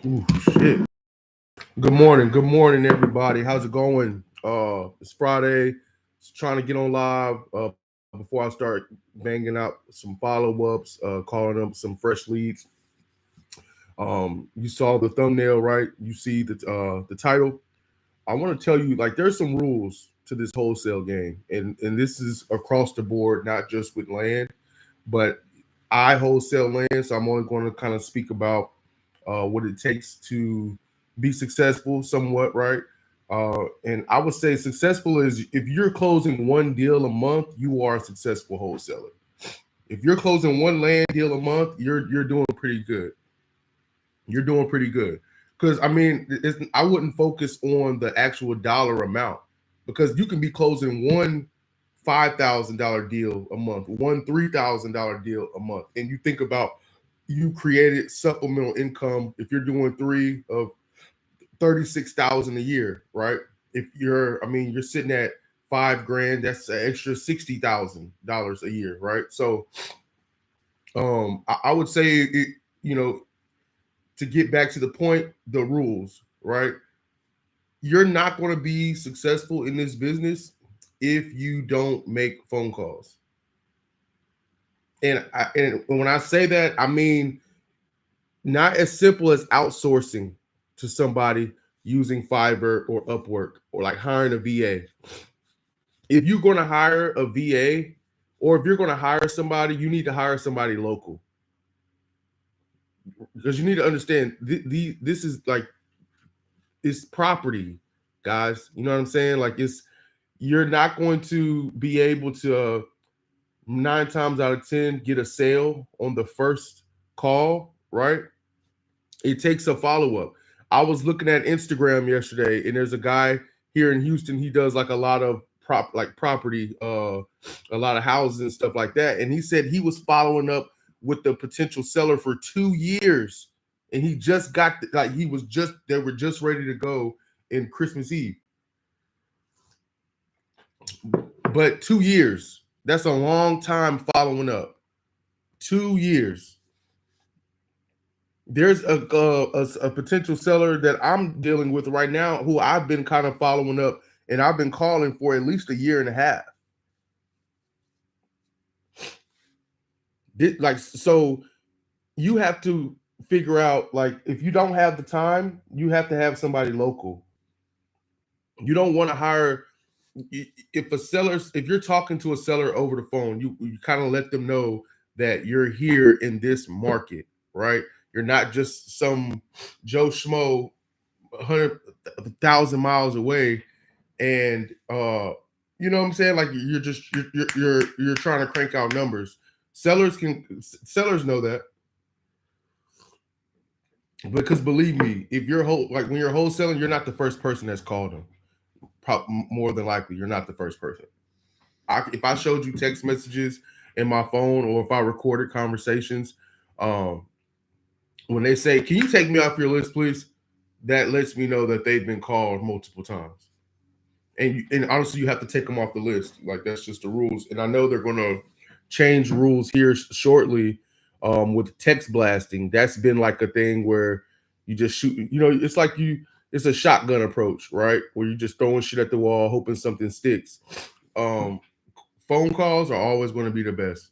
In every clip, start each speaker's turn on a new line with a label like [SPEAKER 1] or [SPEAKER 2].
[SPEAKER 1] Ooh, shit. Good morning, everybody. How's it going? It's Friday. Just trying to get on live before I start banging out some follow-ups, calling up some fresh leads. You saw the thumbnail, right? You see the title. I want to tell you, like, there's some rules to this wholesale game, and this is across the board, not just with land, but I wholesale land, so I'm only going to kind of speak about what it takes to be successful, somewhat, right? And I would say successful is if you're closing one deal a month, you are a successful wholesaler. If you're closing one land deal a month, you're doing pretty good. You're doing pretty good. Because I mean, I wouldn't focus on the actual dollar amount because you can be closing one $5,000 deal a month, one $3,000 deal a month, and you think about you created supplemental income if you're doing three of 36,000 a year, right? If you're, I mean, you're sitting at 5 grand, that's an extra $60,000 a year, right? So, I would say, you know, to get back to the point, the rules, right? You're not going to be successful in this business if you don't make phone calls. And when I say that, I mean not as simple as outsourcing to somebody using Fiverr or Upwork or like hiring a VA. If you're going to hire a VA or if you're going to hire somebody, you need to hire somebody local because you need to understand this is like it's property, guys. You know what I'm saying? Like it's you're not going to be able to 9 times out of 10 get a sale on the first call, right? It takes a follow up. I was looking at Instagram yesterday, and there's a guy here in Houston. He does like a lot of property, a lot of houses and stuff like that. And he said he was following up with the potential seller for 2 years, and he just got like he was just they were just ready to go in Christmas Eve. But 2 years, that's a long time following up. 2 years. There's a potential seller that I'm dealing with right now who I've been kind of following up and I've been calling for at least a year and a half. Like, so you have to figure out, like, if you don't have the time, you have to have somebody local. You don't want to hire if you're talking to a seller over the phone, you kind of let them know that you're here in this market, right? You're not just some Joe Schmo 100,000 miles away, and you know what I'm saying? Like you're trying to crank out numbers. Sellers know that because believe me, if you're like when you're wholesaling, you're not the first person that's called them. More than likely, you're not the first person. If I showed you text messages in my phone or if I recorded conversations, um, when they say, "Can you take me off your list, please?" That lets me know that they've been called multiple times. And honestly, you have to take them off the list. Like that's just the rules. And I know they're going to change rules here shortly with text blasting. That's been like a thing where you just shoot. You know, it's like it's a shotgun approach, right? Where you're just throwing shit at the wall, hoping something sticks. Um, Phone calls are always going to be the best.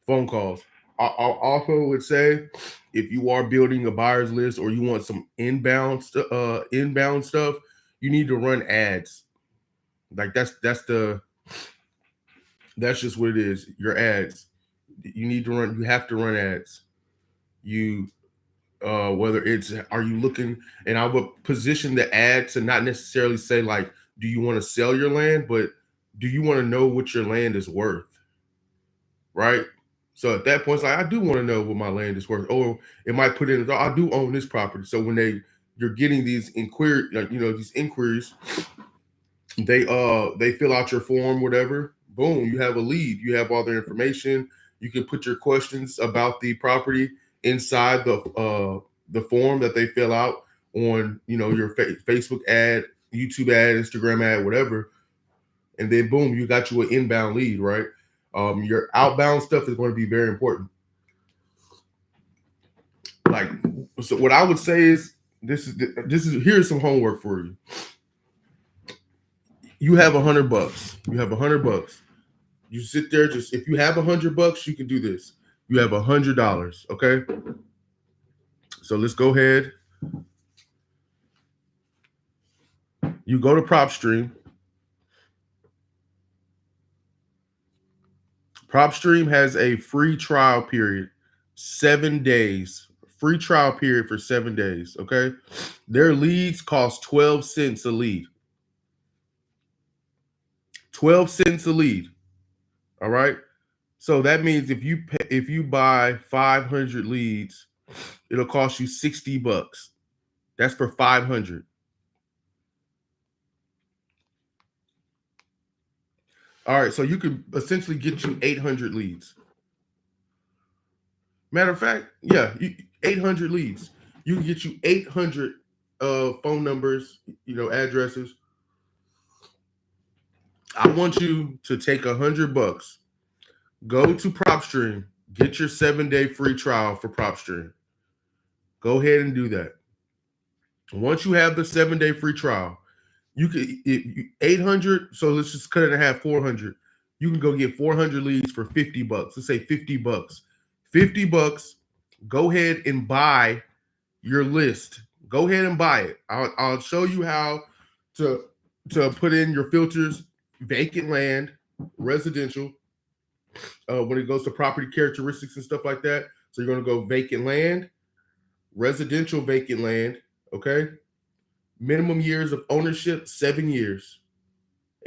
[SPEAKER 1] Phone calls. I also would say if you are building a buyer's list or you want some inbound stuff, you need to run ads. Like that's just what it is. Your ads. You have to run ads. You whether it's are you looking and I would position the ad to not necessarily say like, do you want to sell your land, but do you want to know what your land is worth? Right? So at that point, it's like I do want to know what my land is worth. Or it might put in, I do own this property. So when you're getting these these inquiries, they fill out your form, whatever. Boom, you have a lead. You have all their information. You can put your questions about the property inside the form that they fill out on your Facebook ad, YouTube ad, Instagram ad, whatever. And then boom, you got you an inbound lead, right? Your outbound stuff is going to be very important. Like So what I would say is here's some homework for you. You have $100. You have $100. You sit there, just if you have $100, you can do this. You have $100, okay? So let's go ahead. You go to PropStream. PropStream has a free trial period, 7 days. Free trial period for 7 days, okay? Their leads cost 12 cents a lead. 12 cents a lead. All right? So that means if you buy 500 leads, it'll cost you $60. That's for 500. All right, so you can essentially get you 800 leads. Matter of fact, yeah, 800 leads. You can get you 800 phone numbers, addresses. I want you to take $100, go to PropStream, get your 7-day free trial for PropStream. Go ahead and do that. Once you have the 7-day free trial, you can 800. So let's just cut it in half, 400. You can go get 400 leads for $50. Let's say $50. $50. Go ahead and buy your list. Go ahead and buy it. I'll show you how to put in your filters: vacant land, residential. When it goes to property characteristics and stuff like that. So you're going to go vacant land, residential vacant land. Okay. Minimum years of ownership, 7 years.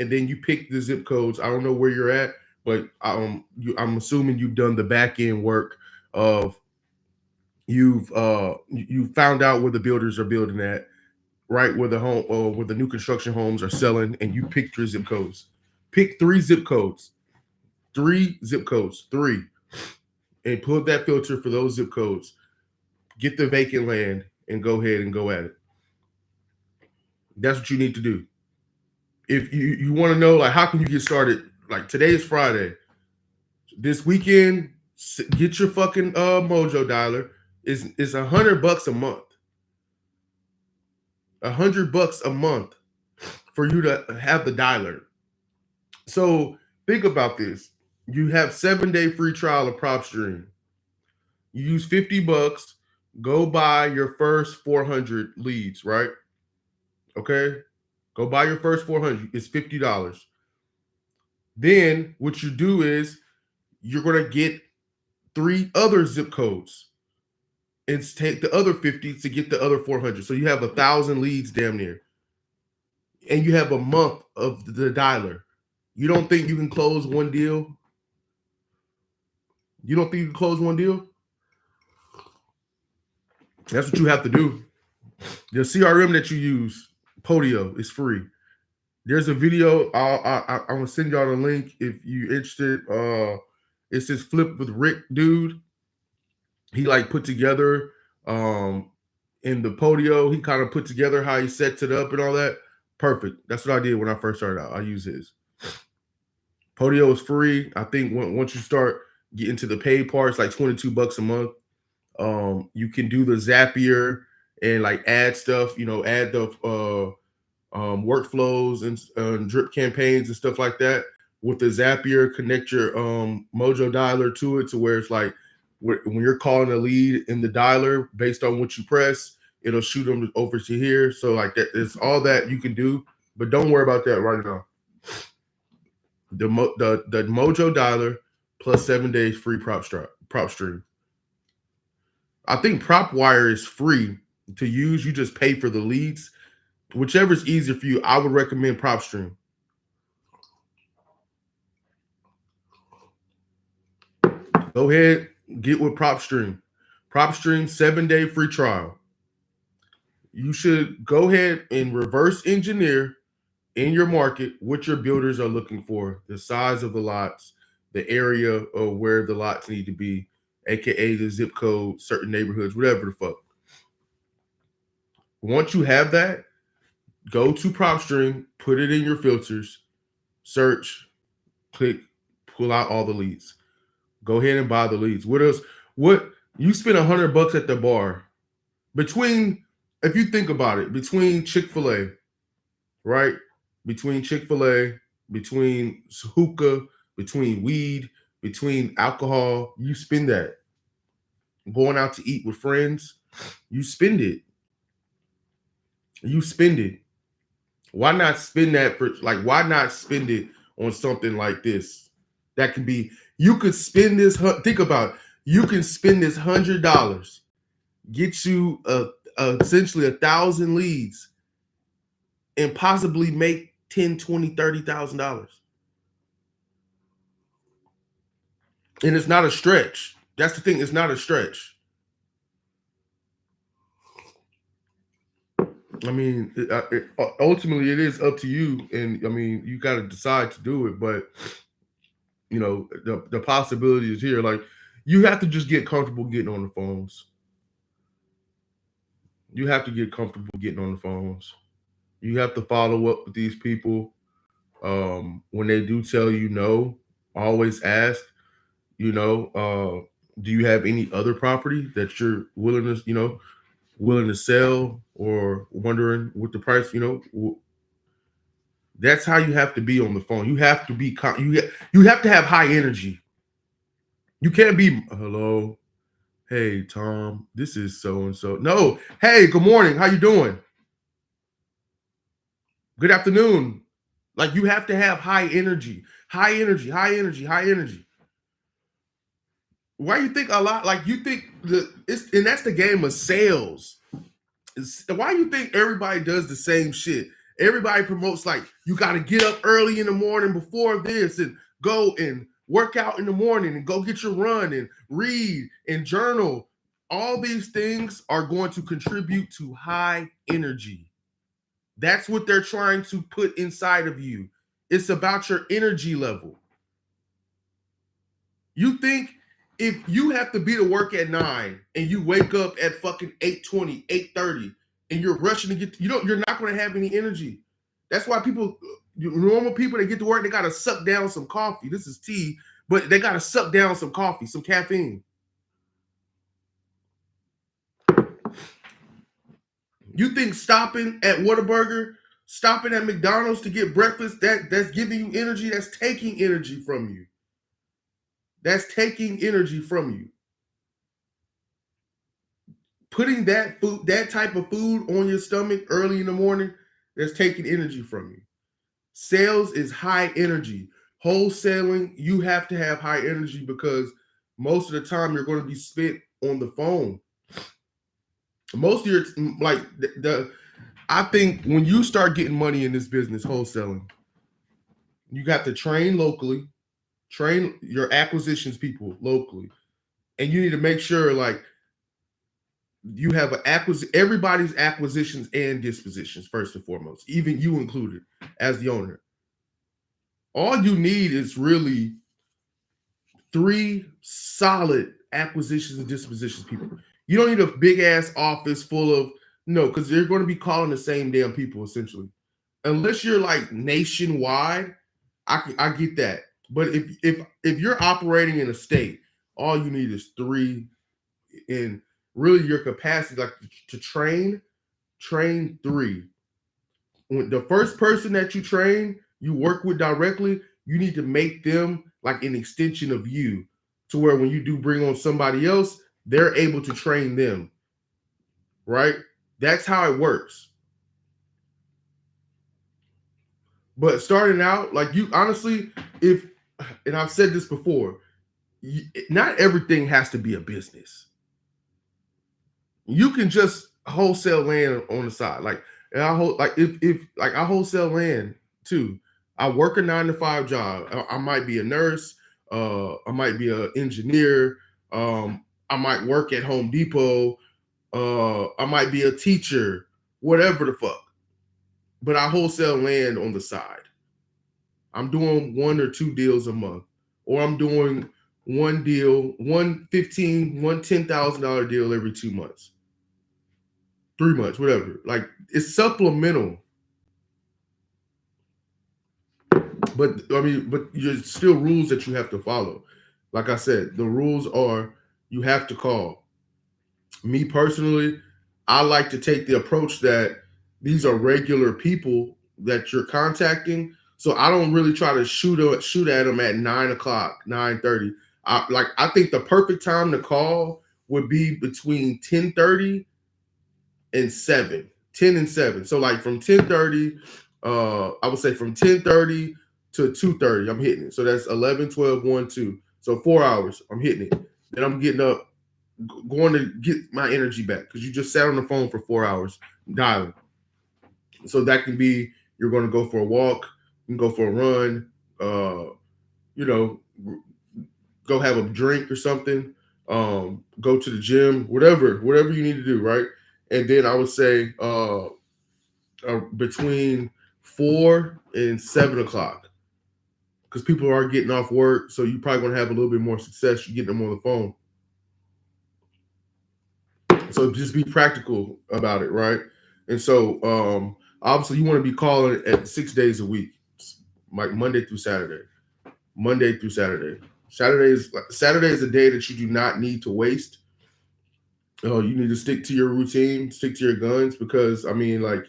[SPEAKER 1] And then you pick the zip codes. I don't know where you're at, but I'm assuming you've done the back end work of you found out where the builders are building at, right, where the home or where the new construction homes are selling, and you pick your zip codes. Pick 3 zip codes. 3 zip codes. 3. And put that filter for those zip codes. Get the vacant land and go ahead and go at it. That's what you need to do. If you want to know, like, how can you get started? Like, today is Friday. This weekend, get your fucking Mojo dialer. It's $100 a month. $100 a month for you to have the dialer. So think about this. You have 7-day free trial of PropStream. You use $50. Go buy your first 400 leads, right? Okay. Go buy your first 400. It's $50. Then what you do is you're going to get 3 other zip codes and take the other 50 to get the other 400. So you have 1,000 leads damn near. And you have a month of the dialer. You don't think you can close one deal? You don't think you can close one deal? That's what you have to do. The CRM that you use, Podio, is free. There's a video. I'm gonna send y'all the link if you interested. It's this Flip with Rick dude. He like put together in the Podio. He kind of put together how he sets it up and all that. Perfect. That's what I did when I first started out. I use his. Podio is free. I think once you start getting to the paid part, it's like $22 a month. You can do the Zapier and like add stuff. Add the workflows and drip campaigns and stuff like that. With the Zapier, connect your Mojo dialer to it to where it's like when you're calling a lead in the dialer, based on what you press, it'll shoot them over to here. So like that, it's all that you can do, but don't worry about that right now. The Mojo dialer plus 7 days free PropStream. I think PropWire is free to use. You just pay for the leads. Whichever is easier for you, I would recommend PropStream. Go ahead, get with PropStream. PropStream 7-day free trial. You should go ahead and reverse engineer in your market what your builders are looking for, the size of the lots, the area of where the lots need to be, aka the zip code, certain neighborhoods, whatever the fuck. Once you have that, go to PropStream, put it in your filters, search, click, pull out all the leads. Go ahead and buy the leads. What else? What you spend $100 at the bar? Between, if you think about it, between Chick-fil-A, right? Between Chick-fil-A, between hookah, between weed, between alcohol, you spend that. Going out to eat with friends, you spend it. You spend it. Why not spend that for, like, why not spend it on something like this? That can be, you could spend this, think about it, you can spend this $100, get you essentially 1,000 leads, and possibly make 10, 20, $30,000. And it's not a stretch. That's the thing, it's not a stretch. I mean, ultimately, it is up to you, and I mean, you got to decide to do it. But you know, the possibility is here. Like, you have to just get comfortable getting on the phones. You have to get comfortable getting on the phones. You have to follow up with these people. When they do tell you no, always ask. You know, do you have any other property that you're willing to, willing to sell, or wondering what the price? That's how you have to be on the phone. You have to be you have to have high energy. You can't be, hello, hey Tom, this is so and so. No, hey, good morning. How you doing? Good afternoon. Like, you have to have high energy, high energy, high energy, high energy. Why you think a lot? Like, you think and that's the game of sales. Why you think everybody does the same shit? Everybody promotes, like, you got to get up early in the morning before this and go and work out in the morning and go get your run and read and journal. All these things are going to contribute to high energy. That's what they're trying to put inside of you. It's about your energy level. You think if you have to be to work at 9 and you wake up at fucking 8:20, 8:30, and you're rushing to get, you're not going to have any energy. That's why normal people that get to work, they got to suck down some coffee. This is tea, but they got to suck down some coffee, some caffeine. You think stopping at Whataburger, stopping at McDonald's to get breakfast, that's giving you energy? That's taking energy from you. That's taking energy from you. Putting that type of food on your stomach early in the morning, that's taking energy from you. Sales is high energy. Wholesaling, you have to have high energy, because most of the time you're going to be spent on the phone. Most of your, like, I think when you start getting money in this business, wholesaling, you got to train locally, train your acquisitions people locally, and you need to make sure, like, you have everybody's acquisitions and dispositions first and foremost, even you included as the owner. All you need is really 3 solid acquisitions and dispositions people. You don't need a big ass office full of, no, because they're going to be calling the same damn people essentially. Unless you're like nationwide, I get that. But if you're operating in a state, all you need is 3, and really your capacity, like, to train 3. When the first person that you train, you work with directly, you need to make them like an extension of you, to where when you do bring on somebody else, they're able to train them, right? That's how it works. But starting out, like, you honestly, and I've said this before, not everything has to be a business. You can just wholesale land on the side. Like, and I wholesale land too. I work a 9 to 5 job. I might be a nurse. I might be an engineer. I might work at Home Depot. I might be a teacher. Whatever the fuck. But I wholesale land on the side. I'm doing 1 or 2 deals a month, or I'm doing one deal, one $10,000 deal every 2 months. 3 months, whatever. Like, it's supplemental. But I mean, but there's still rules that you have to follow. Like I said, the rules are, you have to call. Me personally, I like to take the approach that these are regular people that you're contacting. So I don't really try to shoot at them at 9 o'clock, 9:30. I think the perfect time to call would be between 10:30 and 7. 10 and 7. So like from 10:30, I would say from 10:30 to 2:30, I'm hitting it. So that's 11, 12, 1, 2. So 4 hours, I'm hitting it. Then I'm getting up, going to get my energy back because you just sat on the phone for 4 hours dialing. So that can be you're going to go for a walk, you can go for a run, you know, go have a drink or something, go to the gym, whatever you need to do, right? And then I would say between 4 and 7 o'clock, because people are getting off work, so you're probably going to have a little bit more success. You getting them on the phone. So just be practical about it, right? And so obviously you want to be calling at 6 days a week, like Monday through Saturday. Monday through Saturday. Saturday is a day that you do not need to waste. You need to stick to your routine, stick to your guns, because I mean, like,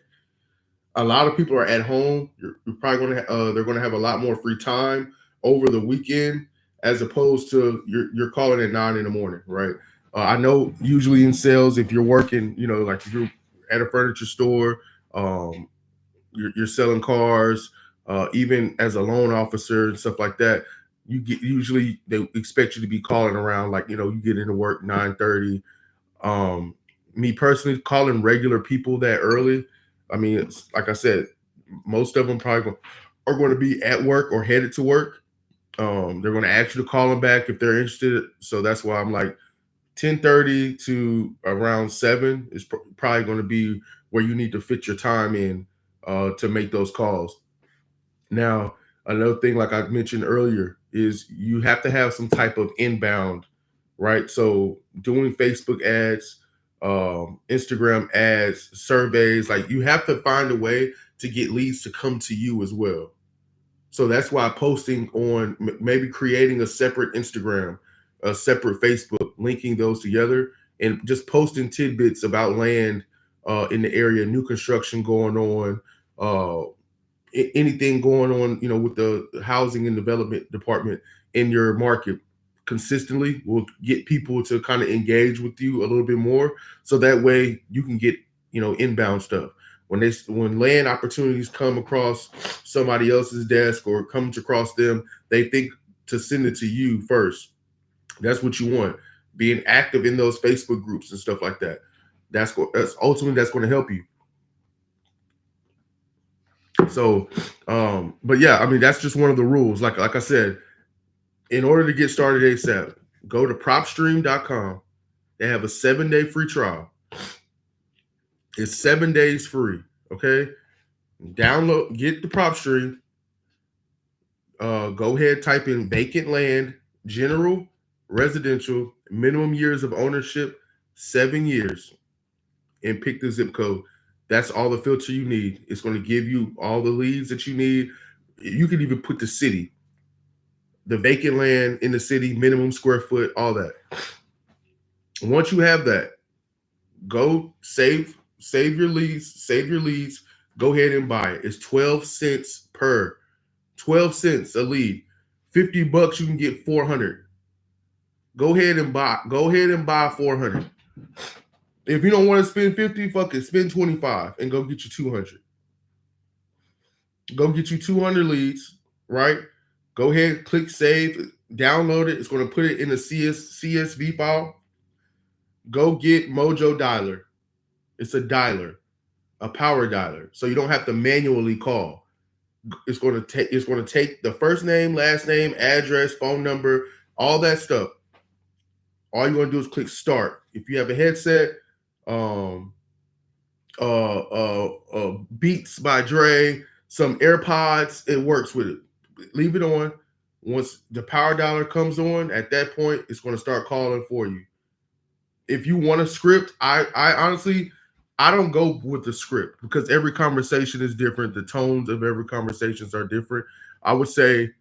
[SPEAKER 1] a lot of people are at home. You're probably going to they're going to have a lot more free time over the weekend, as opposed to you're calling at 9 in the morning, right? I know usually in sales, if you're working, like if you're at a furniture store, um, you're selling cars, even as a loan officer and stuff like that. You get usually they expect you to be calling around, like, you get into work 9:30. Me personally, calling regular people that early, I mean, it's like I said, most of them probably are going to be at work or headed to work. They're going to ask you to call them back if they're interested. So that's why I'm like 10:30 to around 7 is probably going to be where you need to fit your time in to make those calls. Now, another thing, like I mentioned earlier, is you have to have some type of inbound, right? So doing Facebook ads, Instagram ads, surveys, like you have to find a way to get leads to come to you as well. So that's why posting on, maybe creating a separate Instagram, a separate Facebook, linking those together, and just posting tidbits about land in the area, new construction going on, uh, anything going on, with the housing and development department in your market consistently will get people to kind of engage with you a little bit more. So that way you can get, inbound stuff. When land opportunities come across somebody else's desk or comes across them, they think to send it to you first. That's what you want. Being active in those Facebook groups and stuff like that. That's ultimately that's going to help you. So, but yeah, I mean, that's just one of the rules. Like I said, in order to get started ASAP, go to propstream.com. They have a 7-day free trial. It's 7 days free. Okay. Download, get the PropStream. Go ahead, type in vacant land, general, residential, minimum years of ownership, 7 years, and pick the zip code. That's all the filter you need. It's going to give you all the leads that you need. You can even put the city, the vacant land in the city, minimum square foot, all that. Once you have that, go save your leads, go ahead and buy it. It's 12 cents per, 12 cents a lead. $50 you can get 400. Go ahead and buy 400. If you don't want to spend 50, fuck it, spend 25 and go get you 200. Go get you 200 leads, right? Go ahead, click save, download it. It's going to put it in a CSV file. Go get Mojo Dialer. It's a dialer, a power dialer. So you don't have to manually call. It's going to take the first name, last name, address, phone number, all that stuff. All you're going to do is click start. If you have a headset, Beats by Dre, some AirPods, it works with it. Leave it on. Once the power dialer comes on, at that point, it's going to start calling for you. If you want a script, I honestly, I don't go with the script because every conversation is different. The tones of every conversations are different. I would say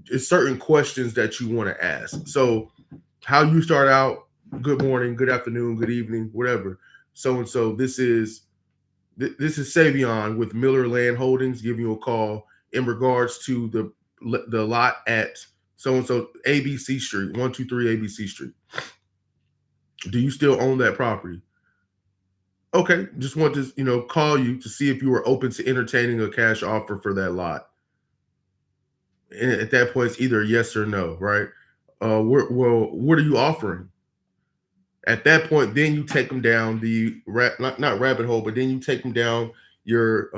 [SPEAKER 1] it's certain questions that you want to ask. So how you start out, good morning, good afternoon, good evening, whatever. So and so, this is Savion with Miller Land Holdings giving you a call in regards to the lot at so and so ABC Street, 123 ABC Street. Do you still own that property? Okay, just want to call you to see if you were open to entertaining a cash offer for that lot. And at that point, it's either yes or no, right? Well, what are you offering? At that point, then you take them down the not rabbit hole, but then you take them down your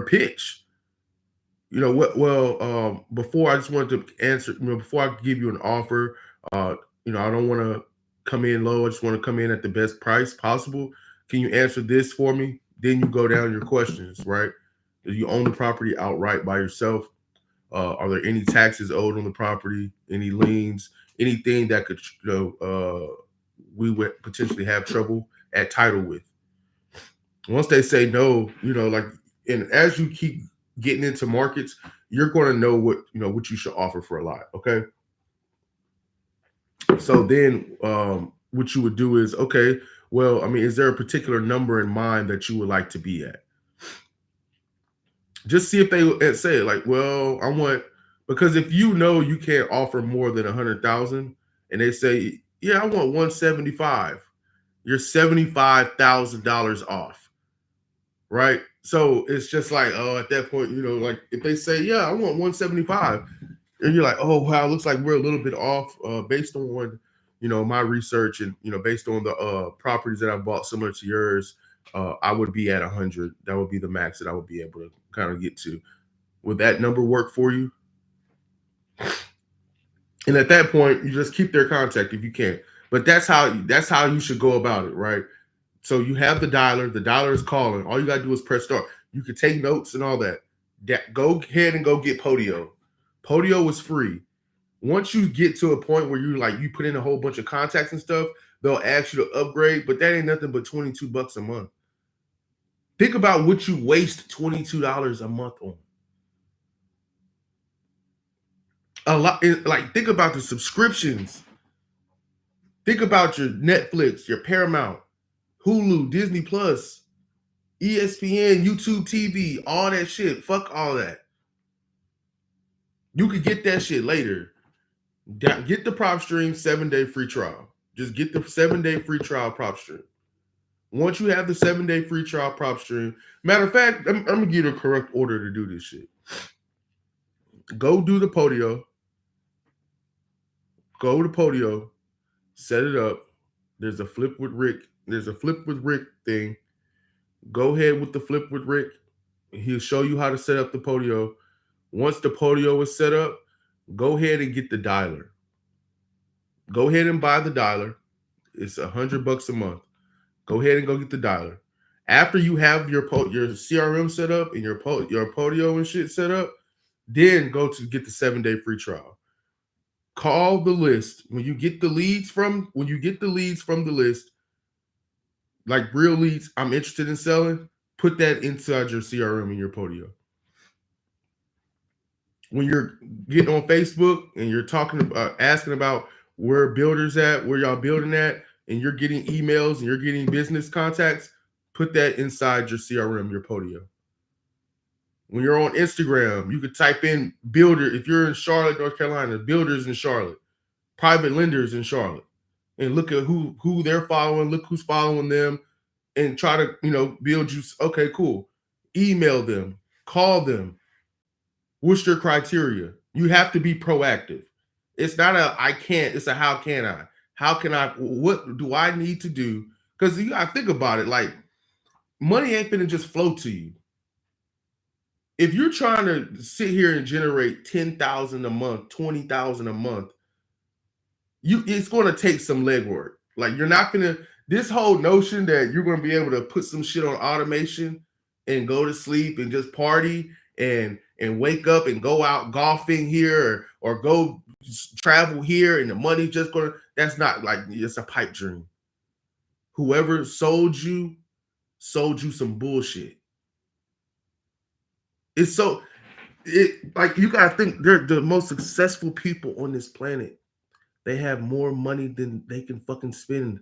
[SPEAKER 1] pitch. You know what? Well, before I just wanted to answer. Before I give you an offer, uh, I don't want to come in low. I just want to come in at the best price possible. Can you answer this for me? Then you go down your questions, right? Do you own the property outright by yourself? Are there any taxes owed on the property? Any liens? Anything that could, we would potentially have trouble at title with? Once they say no, like, and as you keep getting into markets, you're going to know what you should offer for a lot. Okay. So then, what you would do is, okay, well, I mean, is there a particular number in mind that you would like to be at? Just see if they say like, well, I want, because if you can't offer more than 100,000, and they say, yeah, I want 175, you're $75,000 off, right? So it's just like, oh, at that point, like if they say, yeah, I want 175, and you're like, oh wow, looks like we're a little bit off, based on my research, and based on the properties that I bought similar to yours, I would be at 100. That would be the max that I would be able to kind of get to. Would that number work for you? And at that point, you just keep their contact if you can. But that's how you should go about it, right? So you have the dialer. The dialer is calling. All you gotta do is press start. You can take notes and all that. Go ahead and go get Podio. Podio is free. Once you get to a point where you put in a whole bunch of contacts and stuff, they'll ask you to upgrade, but that ain't nothing but $22 a month. Think about what you waste $22 a month on. A lot, like, think about the subscriptions. Think about your Netflix, your Paramount, Hulu, Disney Plus, ESPN, YouTube TV, all that shit. Fuck all that. You could get that shit later. Get the prop stream 7-day free trial. Just get the 7-day free trial prop stream. Once you have the 7-day free trial prop stream, matter of fact, I'm gonna give you the correct order to do this shit. Go do the Podio. Go to Podio. Set it up. There's a flip with Rick. There's a flip with Rick thing. Go ahead with the flip with Rick. He'll show you how to set up the Podio. Once the Podio is set up, go ahead and get the dialer. Go ahead and buy the dialer. It's $100 a month. Go ahead and go get the dialer. After you have your CRM set up and your Podio and shit set up, then go to get the 7-day free trial. Call the list when you get the leads from the list, like real leads. I'm interested in selling. Put that inside your CRM and your Podio. When you're getting on Facebook and you're talking about asking about where builders at, where y'all building at, and you're getting emails and you're getting business contacts, put that inside your CRM, your Podio. When you're on Instagram, you could type in builder. If you're in Charlotte, North Carolina, builders in Charlotte, private lenders in Charlotte, and look at who they're following, look who's following them, and try to build you. Okay, cool. Email them, call them. What's your criteria? You have to be proactive. It's not a I can't, it's a how can I? How can I, what do I need to do? Because you gotta think about it, like, money ain't gonna just flow to you. If you're trying to sit here and generate 10,000 a month, 20,000 a month, it's gonna take some legwork. Like, you're not gonna, this whole notion that you're gonna be able to put some shit on automation and go to sleep and just party and wake up and go out golfing here, or go travel here, and the money just gonna, that's not, like, it's a pipe dream. Whoever sold you some bullshit. It's so, like, you gotta think, they're the most successful people on this planet. They have more money than they can fucking spend.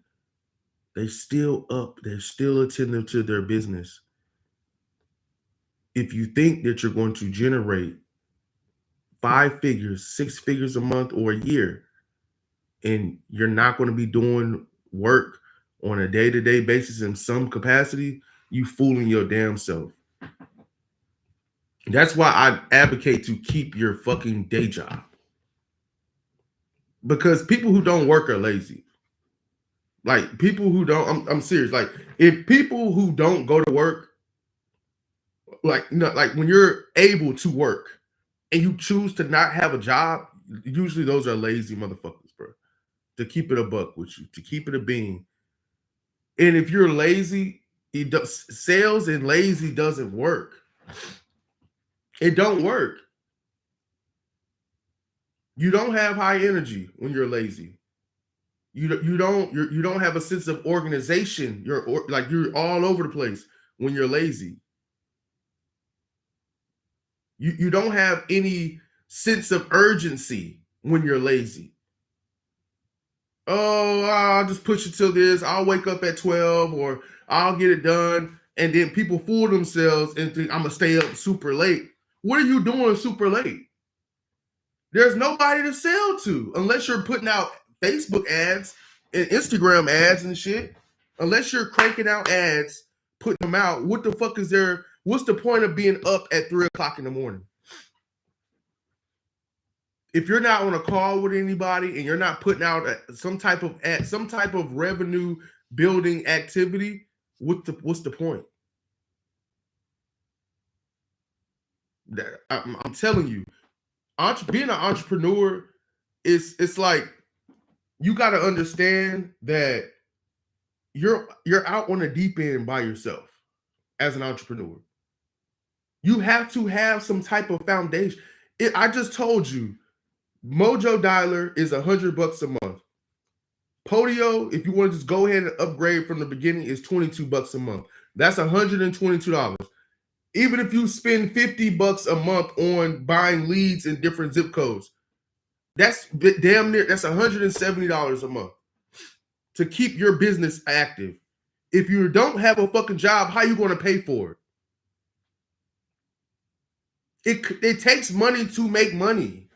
[SPEAKER 1] They're still up. They're still attentive to their business. If you think that you're going to generate 5 figures, 6 figures a month or a year, and you're not going to be doing work on a day-to-day basis in some capacity, you fooling your damn self. That's why I advocate to keep your fucking day job. Because people who don't work are lazy. Like people who don't, I'm serious. Like if people who don't go to work, like like when you're able to work and you choose to not have a job, usually those are lazy motherfuckers, bro. To keep it a buck with you, to keep it a bean. And if you're lazy, sales and lazy doesn't work. It don't work. You don't have high energy when you're lazy. You don't have a sense of organization. You're all over the place when you're lazy. You don't have any sense of urgency when you're lazy. Oh, I'll just push it till this. I'll wake up at 12 or I'll get it done. And then people fool themselves and think I'm gonna stay up super late. What are you doing super late? There's nobody to sell to unless you're putting out Facebook ads and Instagram ads and shit. Unless you're cranking out ads, putting them out, what the fuck is there? What's the point of being up at 3 o'clock in the morning? If you're not on a call with anybody and you're not putting out some type of revenue building activity, what's the point? I'm telling you, being an entrepreneur it's like you got to understand that you're out on the deep end by yourself as an entrepreneur. You have to have some type of foundation. I just told you, Mojo Dialer is $100 a month. Podio, if you want to just go ahead and upgrade from the beginning, is $22 a month. That's $122. Even if you spend $50 a month on buying leads in different zip codes, that's damn near, that's $170 a month to keep your business active. If you don't have a fucking job, how you going to pay for it? It takes money to make money.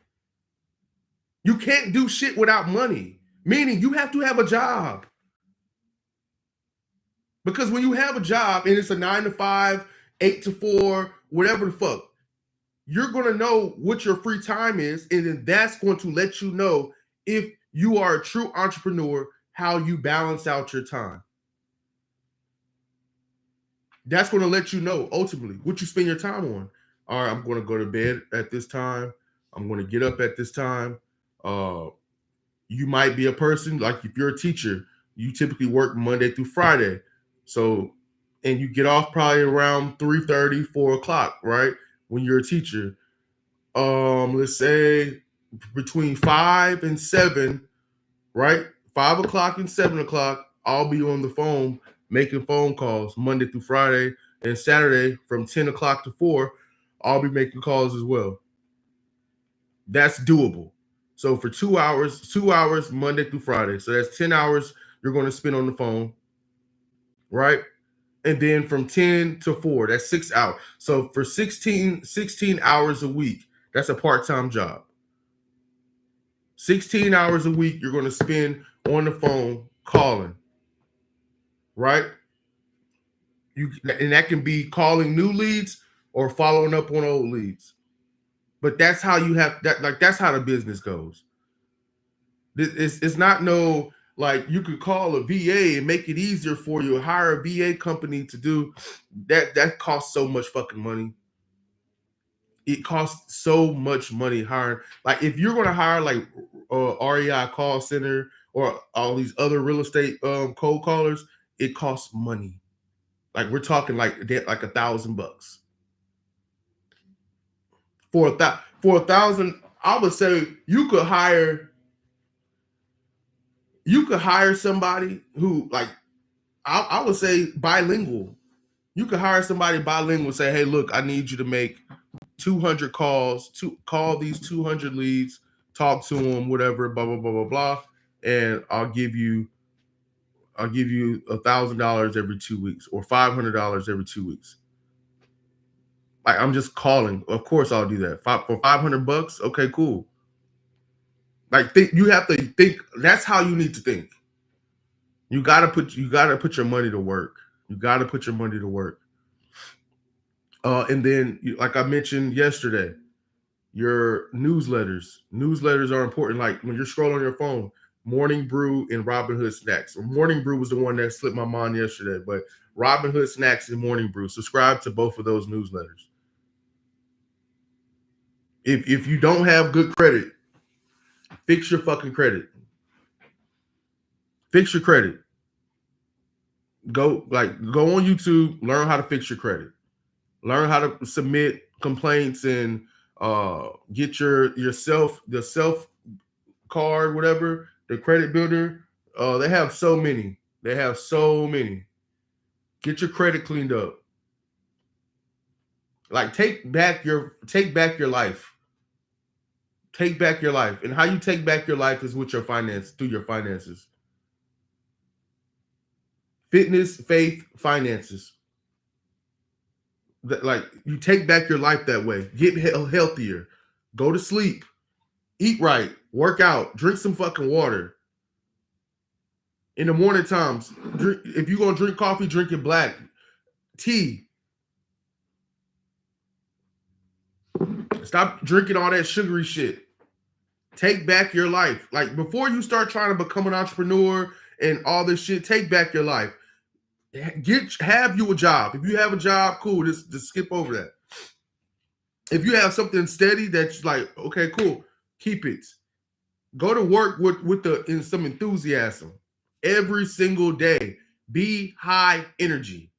[SPEAKER 1] You can't do shit without money, meaning you have to have a job. Because when you have a job and it's a 9 to 5, 8 to 4, whatever the fuck, you're going to know what your free time is. And then that's going to let you know if you are a true entrepreneur, how you balance out your time. That's going to let you know ultimately what you spend your time on. All right, I'm going to go to bed at this time. I'm going to get up at this time. You might be a person, like if you're a teacher, you typically work Monday through Friday. So, and you get off probably around 3:30, 4 o'clock, right? When you're a teacher. Let's say between 5 and 7, right? 5 o'clock and 7 o'clock, I'll be on the phone making phone calls Monday through Friday, and Saturday from 10 o'clock to 4, I'll be making calls as well. That's doable. So for 2 hours Monday through Friday. So that's 10 hours you're going to spend on the phone, right? And then from 10 to 4, that's 6 hours. So for 16 hours a week, that's a part-time job. 16 hours a week you're going to spend on the phone calling, right? And that can be calling new leads or following up on old leads. But that's how you have that, like that's how the business goes. It's not no like you could call a VA and make it easier for you, hire a VA company to do that. That costs so much fucking money. It costs so much money hiring. Like if you're going to hire like REI call center or all these other real estate cold callers, it costs money. Like we're talking like $1,000 for $1,000. I would say you could hire somebody who like I would say bilingual. You could hire somebody bilingual. Say, hey, look, I need you to make 200 calls to call these 200 leads talk to them, whatever, blah blah blah blah blah, and I'll give you $1,000 every 2 weeks or $500 every 2 weeks. Like I'm just calling. Of course, I'll do that for $500. Okay, cool. Like you have to think. That's how you need to think. You gotta put your money to work. You gotta put your money to work. And then, like I mentioned yesterday, your newsletters are important. Like when you're scrolling your phone, Morning Brew and Robinhood Snacks. Morning Brew was the one that slipped my mind yesterday, but Robinhood Snacks and Morning Brew. Subscribe to both of those newsletters. If you don't have good credit, fix your fucking credit. Fix your credit. Go on YouTube, learn how to fix your credit. Learn how to submit complaints and get the self card, whatever, the credit builder. They have so many. Get your credit cleaned up. Like take back your life. Take back your life. And how you take back your life is with your through your finances. Fitness, faith, finances. Like you take back your life that way. Get healthier. Go to sleep. Eat right. Work out. Drink some fucking water. In the morning times, if you're gonna drink coffee, drink it black. Tea. Stop drinking all that sugary shit. Take back your life. Like before you start trying to become an entrepreneur and all this shit, take back your life. Have you a job. If you have a job, cool. Just skip over that. If you have something steady that's like, okay, cool, keep it. Go to work with some enthusiasm every single day. Be high energy.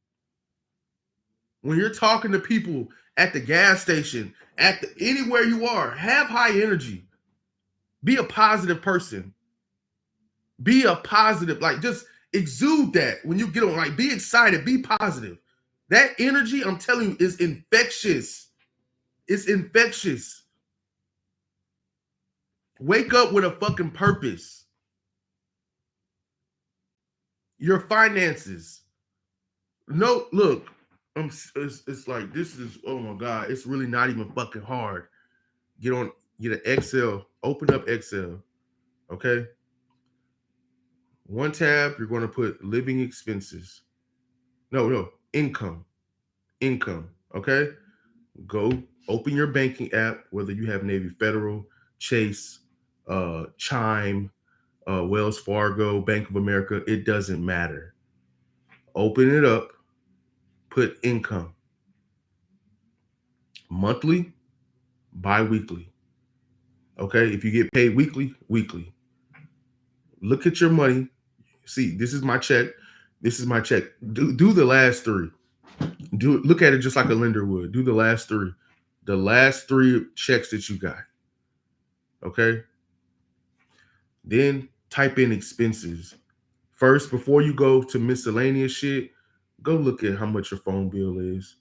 [SPEAKER 1] When you're talking to people at the gas station, anywhere you are, have high energy. Be a positive person. Be a positive, like just exude that when you get on, like be excited, be positive. That energy, I'm telling you, is infectious. It's infectious. Wake up with a fucking purpose. Your finances. No, look, it's like this is, oh my God, it's really not even fucking hard. Get an Excel, open up Excel, okay? One tab, you're going to put living expenses. No, income, okay? Go open your banking app, whether you have Navy Federal, Chase, Chime, Wells Fargo, Bank of America, it doesn't matter. Open it up, put income. Monthly, bi-weekly. Okay, if you get paid weekly. Look at your money. See, this is my check. Do the last three. Look at it just like a lender would. Do the last three. The last three checks that you got. Okay. Then type in expenses. First, before you go to miscellaneous shit, go look at how much your phone bill is.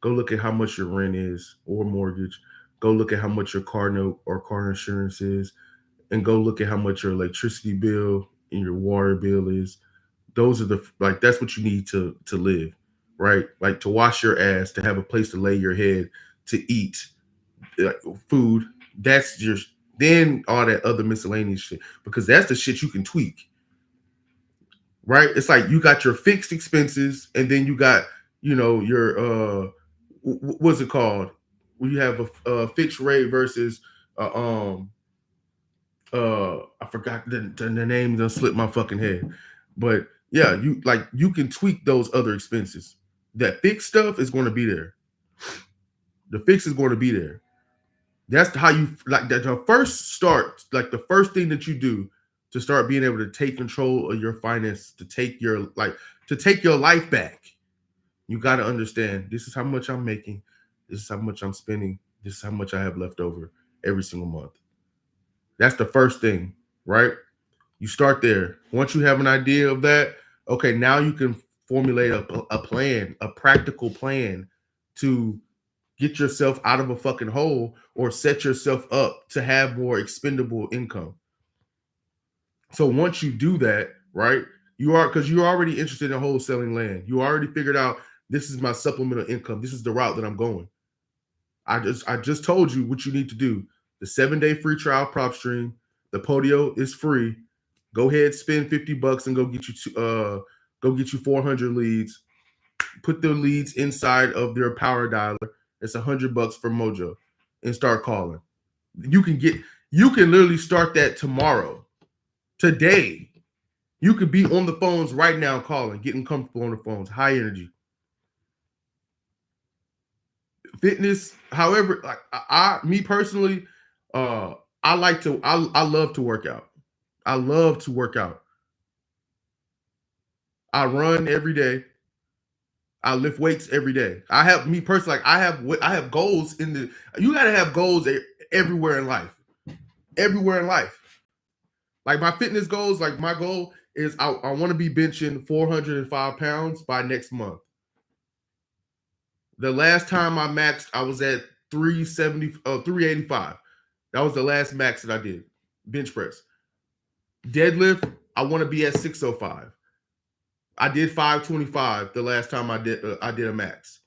[SPEAKER 1] Go look at how much your rent is or mortgage. Go look at how much your car note or car insurance is. And go look at how much your electricity bill and your water bill is. Those are that's what you need to live, right? Like to wash your ass, to have a place to lay your head, to eat food. That's then all that other miscellaneous shit, because that's the shit you can tweak, right? It's like you got your fixed expenses, and then you got your what's it called? When you have a fixed rate versus I forgot the name, gonna slip my fucking head, but yeah, you can tweak those other expenses. That fixed stuff is going to be there. The fix is going to be there. That's how you like that. The first start, like the first thing that you do to start being able to take control of your finance, to take your life back. You got to understand, this is how much I'm making, this is how much I'm spending, this is how much I have left over every single month. That's the first thing, right? You start there. Once you have an idea of that, okay, now you can formulate a plan, a practical plan to get yourself out of a fucking hole or set yourself up to have more expendable income. So once you do that, right, because you're already interested in wholesaling land. You already figured out this is my supplemental income. This is the route that I'm going. I just told you what you need to do. The 7-day free trial prop stream. The Podio is free. Go ahead, spend $50 and go get you 400 leads. Put the leads inside of their power dialer. It's $100 for Mojo, and start calling. You can literally start that tomorrow. Today, you could be on the phones right now calling, getting comfortable on the phones, high energy. Fitness, however, like me personally, I love to work out. I love to work out. I run every day. I lift weights every day. I have goals you got to have goals everywhere in life. Everywhere in life. Like my fitness goals, like my goal is I want to be benching 405 pounds by next month. The last time I maxed, I was at 385. That was the last max that I did. Bench press. Deadlift, I want to be at 605. I did 525 the last time I did a max.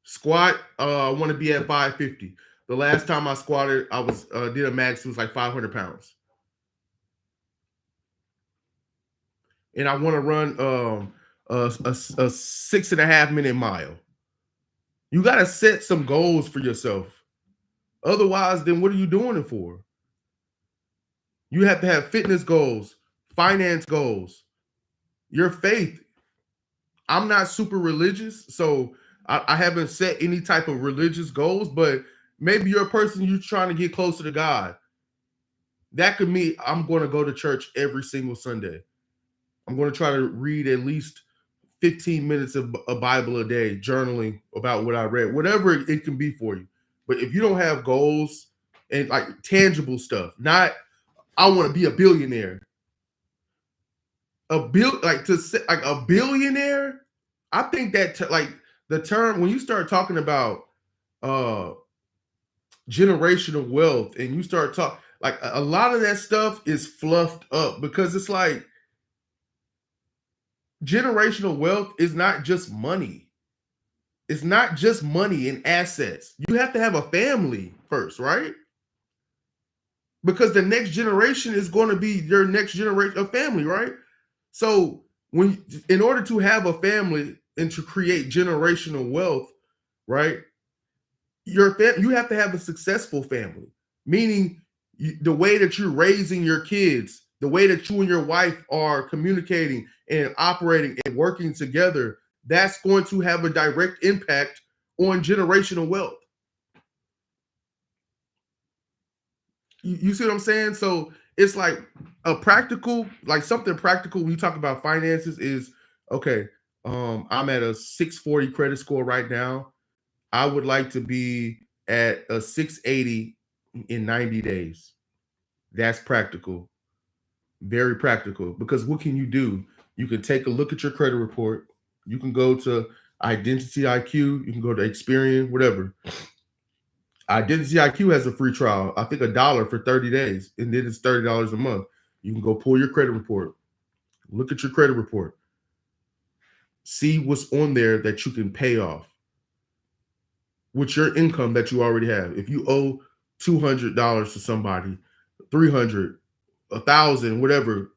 [SPEAKER 1] Squat, I want to be at 550. The last time I squatted, I was did a max, it was like 500 pounds. And I want to run a 6.5 minute mile. You got to set some goals for yourself. Otherwise, then what are you doing it for? You have to have fitness goals, finance goals, your faith. I'm not super religious, so I haven't set any type of religious goals, but maybe you're a person you're trying to get closer to God. That could mean I'm going to go to church every single Sunday. I'm going to try to read at least 15 minutes of a Bible a day, journaling about what I read, whatever it can be for you. But if you don't have goals and like tangible stuff, not I want to be a billionaire. A billionaire, I think that like the term when you start talking about generational wealth and you start talking like a lot of that stuff is fluffed up because it's like generational wealth is not just money. It's not just money and assets. You have to have a family first, right? Because the next generation is going to be your next generation of family, right? So in order to have a family and to create generational wealth, right? You have to have a successful family, meaning the way that you're raising your kids, the way that you and your wife are communicating and operating and working together, that's going to have a direct impact on generational wealth. You see what I'm saying? So it's like something practical when you talk about finances is okay. I'm at a 640 credit score right now. I would like to be at a 680 in 90 days. That's practical. Very practical. Because what can you do? You can take a look at your credit report. You can go to Identity IQ. You can go to Experian, whatever. Identity IQ has a free trial. I think $1 for 30 days. And then it's $30 a month. You can go pull your credit report. Look at your credit report. See what's on there that you can pay off with your income that you already have. If you owe $200 to somebody, $300, $1,000, whatever,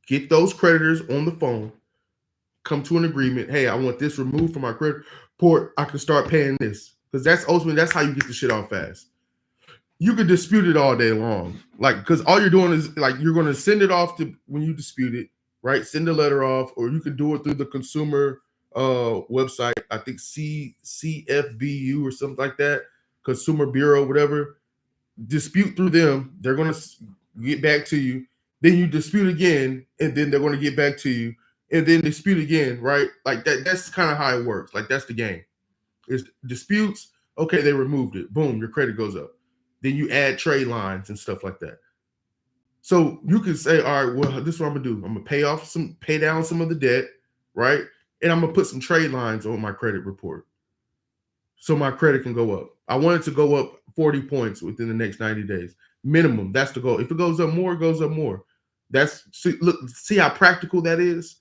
[SPEAKER 1] get those creditors on the phone, come to an agreement. Hey, I want this removed from my credit report. I can start paying this. Because that's how you get the shit off fast. You could dispute it all day long. Like, because all you're doing is like you're going to send it off to when you dispute it, right? Send a letter off, or you could do it through the consumer website. I think CFBU or something like that, Consumer Bureau, whatever. Dispute through them. They're going to get back to you. Then you dispute again, and then they're going to get back to you, and then dispute again, right? Like that. That's kind of how it works. Like that's the game. It's disputes. Okay, they removed it. Boom, your credit goes up. Then you add trade lines and stuff like that. So you can say, all right, well, this is what I'm gonna do. I'm gonna pay down some of the debt, right? And I'm gonna put some trade lines on my credit report. so my credit can go up. I want it to go up 40 points within the next 90 days. Minimum. That's the goal. If it goes up more, it goes up more. See how practical that is?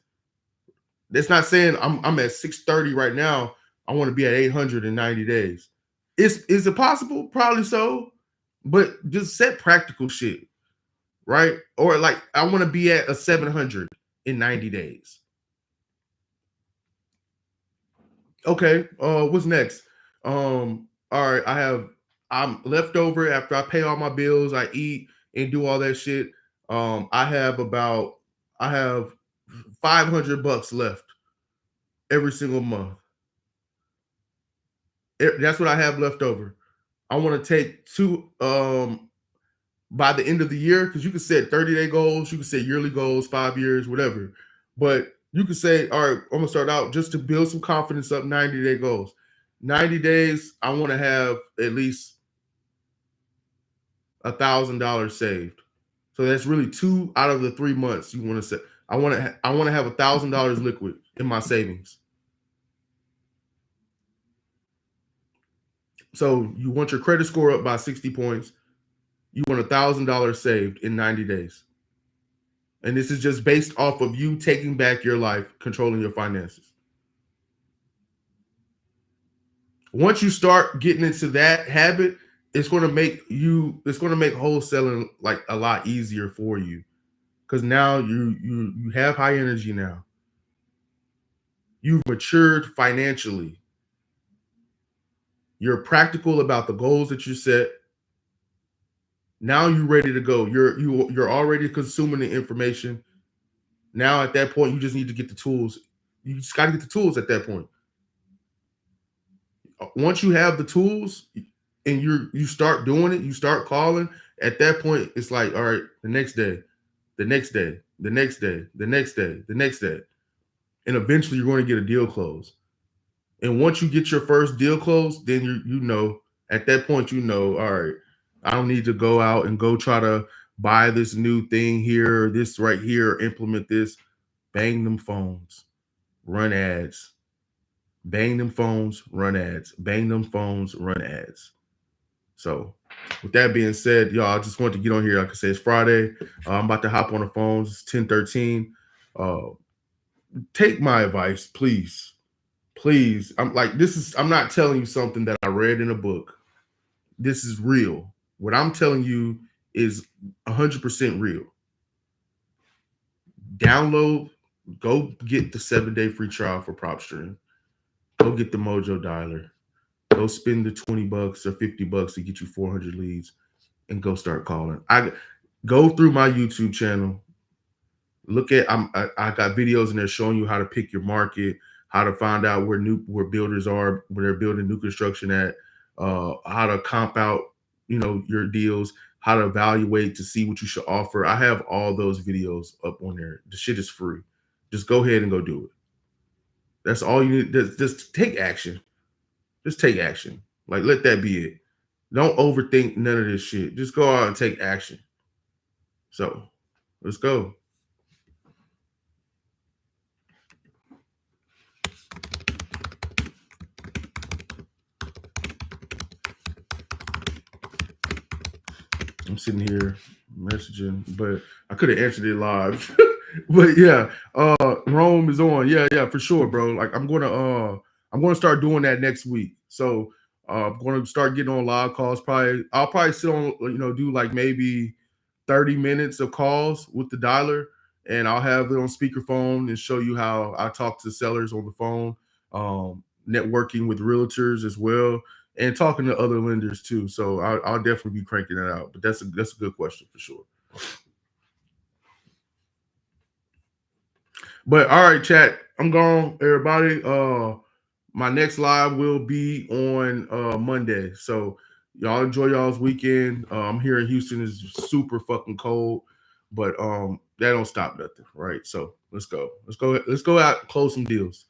[SPEAKER 1] That's not saying I'm at 630 right now. I want to be at 800 in 90 days. Is it possible? Probably so. But just set practical shit, right? Or like I want to be at a 700 in 90 days. Okay. What's next? All right, I'm left over after I pay all my bills, I eat and do all that shit. I have 500 bucks left every single month. That's what I have left over. I want to take two by the end of the year, because you can set 30-day goals, you can set yearly goals, 5 years, whatever. But you can say, all right, I'm gonna start out just to build some confidence up, 90-day goals. 90 days, I want to have at least $1,000 saved. So that's really 2 out of the 3 months you want to set. I want to have $1,000 liquid in my savings. So you want your credit score up by 60 points. You want $1,000 saved in 90 days. And this is just based off of you taking back your life, controlling your finances. Once you start getting into that habit, it's going to make wholesaling like a lot easier for you, because now you have high energy now. You've matured financially. You're practical about the goals that you set. Now you're ready to go. You're already consuming the information. Now at that point, you just need to get the tools. You just got to get the tools at that point. Once you have the tools and you start doing it, you start calling, at that point, it's like, all right, the next day, the next day, the next day, the next day, the next day. And eventually you're going to get a deal closed. And once you get your first deal closed, then you know, at that point, you know, all right, I don't need to go out and go try to buy this new thing here, or this right here, implement this. Bang them phones, run ads. Bang them phones, run ads. Bang them phones, run ads. So with that being said, y'all, I just wanted to get on here. Like I said, it's Friday. I'm about to hop on the phones. It's 10:13. Take my advice, please. Please. I'm not telling you something that I read in a book. This is real. What I'm telling you is 100% real. Download, go get the 7-day free trial for PropStream. Go get the Mojo Dialer. Go spend the $20 or $50 to get you 400 leads and go start calling. I go through my YouTube channel. Look at I got videos in there showing you how to pick your market, how to find out where builders are, where they're building new construction at, how to comp out, your deals, how to evaluate to see what you should offer. I have all those videos up on there. The shit is free. Just go ahead and go do it. That's all you need. Just take action. Just take action. Like, let that be it. Don't overthink none of this shit. Just go out and take action. So let's go. I'm sitting here messaging, but I could have answered it live. But yeah, Rome is on. Yeah, for sure, bro. Like I'm gonna start doing that next week. So I'm gonna start getting on live calls. I'll probably sit on, do like maybe 30 minutes of calls with the dialer, and I'll have it on speakerphone and show you how I talk to sellers on the phone, networking with realtors as well, and talking to other lenders too. So I'll definitely be cranking that out. But that's a good question for sure. But all right, chat, I'm gone, everybody. My next live will be on Monday. So y'all enjoy y'all's weekend. I'm here in Houston. It's super fucking cold, but that don't stop nothing, right? So let's go out and close some deals.